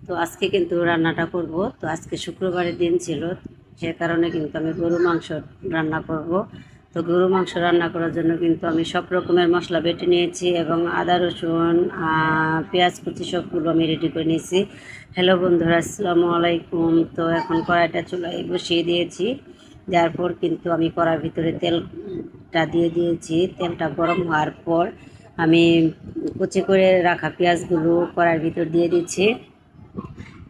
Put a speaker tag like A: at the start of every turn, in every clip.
A: তো আজকে কিন্তু রান্নাটা করব। তো আজকে শুক্রবারের দিন ছিল, সে কারণে কিন্তু আমি গরু মাংস রান্না করব। তো গরু মাংস রান্না করার জন্য কিন্তু আমি সব রকমের মশলা বেটে নিয়েছি এবং আদা রসুন পেঁয়াজ কুচি সবগুলো আমি রেডি করে নিয়েছি। হ্যালো বন্ধুরা, আসসালামু আলাইকুম। তো এখন কড়াইটা চুলায় বসিয়ে দিয়েছি। দেওয়ার পর কিন্তু আমি কড়ার ভিতরে তেলটা দিয়ে দিয়েছি। তেলটা গরম হওয়ার পর আমি কুচি করে রাখা পেঁয়াজগুলো কড়ার ভিতর দিয়ে দিচ্ছি।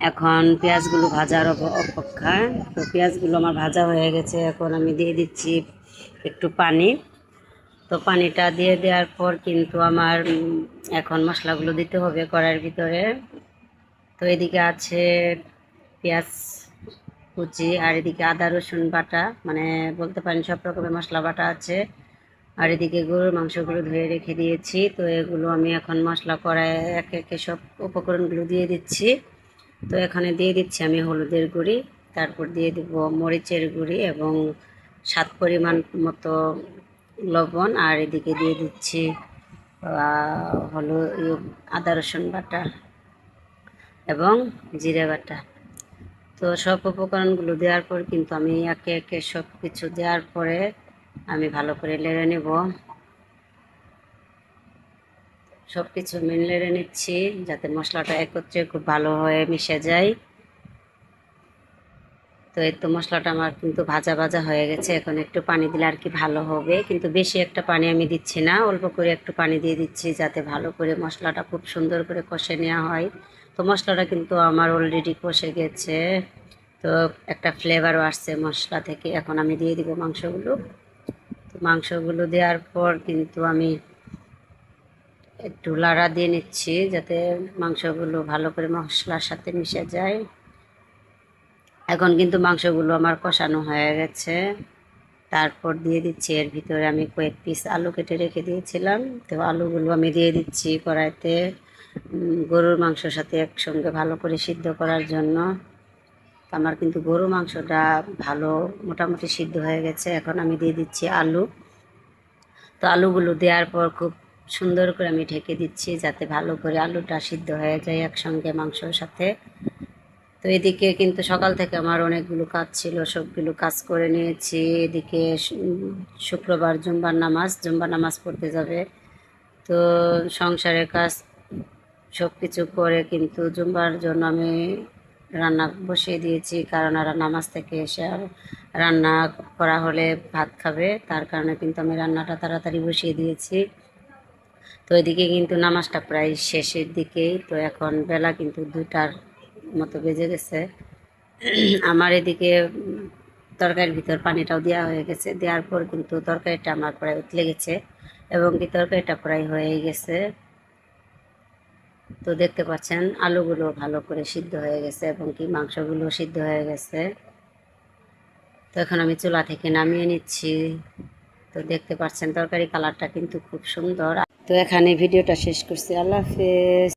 A: এখন পেঁয়াজগুলো ভাজার অপেক্ষায়। তো পেঁয়াজগুলো আমার ভাজা হয়ে গেছে। এখন আমি দিয়ে দিচ্ছি একটু পানি। তো পানিটা দিয়ে দেওয়ার পর কিন্তু আমার এখন মশলাগুলো দিতে হবে কড়াইয়ের ভিতরে। তো এদিকে আছে পেঁয়াজ কুচি, আর এদিকে আদা রসুন বাটা, মানে বলতে পারেন সব রকমের মশলা বাটা আছে। আর এদিকে গরুর মাংসগুলো ধুয়ে রেখে দিয়েছি। তো এগুলো আমি এখন মশলা কড়ায় একে একে সব উপকরণগুলো দিয়ে দিচ্ছি। তো এখানে দিয়ে দিচ্ছি আমি হলুদের গুঁড়ি, তারপর দিয়ে দেব মরিচের গুঁড়ি এবং স্বাদ পরিমাণ মতো লবণ, আর এদিকে দিয়ে দিচ্ছি হলো আদা রসুন বাটা এবং জিরে বাটা। তো সব উপকরণগুলো দেওয়ার পর কিন্তু আমি একে একে সব কিছু দেওয়ার পরে আমি ভালো করে নেড়ে নেব। সব কিছু নেড়ে নিচ্ছি যাতে মশলাটা একত্রে খুব ভালো হয়ে মিশে যায়। তো এই তো মশলাটা আমার কিন্তু ভাজা ভাজা হয়ে গেছে। এখন একটু পানি দিলে আর কি ভালো হবে, কিন্তু বেশি একটা পানি আমি দিচ্ছি না, অল্প করে একটু পানি দিয়ে দিচ্ছি যাতে ভালো করে মশলাটা খুব সুন্দর করে কষে নেওয়া হয়। তো মশলাটা কিন্তু আমার অলরেডি কষে গেছে। তো একটা ফ্লেভারও আসছে মশলা থেকে। এখন আমি দিয়ে দিব মাংসগুলো। তো মাংসগুলো দেওয়ার পর কিন্তু আমি একটু লাড়া দিয়ে নিচ্ছি যাতে মাংসগুলো ভালো করে মশলার সাথে মিশে যায়। এখন কিন্তু মাংসগুলো আমার কষানো হয়ে গেছে। তারপর দিয়ে দিচ্ছি এর ভিতরে আমি কয়েক পিস আলু কেটে রেখে দিয়েছিলাম। তো আলুগুলো আমি দিয়ে দিচ্ছি কড়াইতে গরুর মাংসের সাথে একসঙ্গে ভালো করে সিদ্ধ করার জন্য। আমার কিন্তু গরু মাংসটা ভালো মোটামুটি সিদ্ধ হয়ে গেছে। এখন আমি দিয়ে দিচ্ছি আলু। তো আলুগুলো দেওয়ার পর খুব সুন্দর করে আমি ঢেকে দিচ্ছি যাতে ভালো করে আলুটা সিদ্ধ হয়ে যায় একসঙ্গে মাংসর সাথে। তো এদিকে কিন্তু সকাল থেকে আমার অনেকগুলো কাজ ছিল, সবগুলো কাজ করে নিয়েছি। এদিকে শুক্রবার জুম্বার নামাজ পড়তে যাবে। তো সংসারের কাজ সব কিছু করে কিন্তু জুম্বার জন্য আমি রান্না বসিয়ে দিয়েছি, কারণ আর নামাজ থেকে এসে আর রান্না করা হলে ভাত খাবে, তার কারণে কিন্তু আমি রান্নাটা তাড়াতাড়ি বসিয়ে দিয়েছি। তো এদিকে কিন্তু নামাজটা প্রায় শেষের দিকেই। তো এখন বেলা কিন্তু 2টার মতো বেজে গেছে। আমার এদিকে তরকারির ভিতর পানিটাও দেওয়া হয়ে গেছে। দেওয়ার পর কিন্তু তরকারিটা আমার প্রায় উতলে গেছে এবং কি তরকারিটা প্রায় হয়েই গেছে। তো দেখতে পাচ্ছেন আলুগুলো ভালো করে সিদ্ধ হয়ে গেছে এবং কি মাংসগুলো সিদ্ধ হয়ে গেছে। তো এখন আমি চুলা থেকে নামিয়ে নিচ্ছি। তো দেখতে পাচ্ছেন তরকারি কালারটা কিন্তু খুব সুন্দর। তো এখানে ভিডিওটা শেষ করছি। আল্লাহ হাফেজ।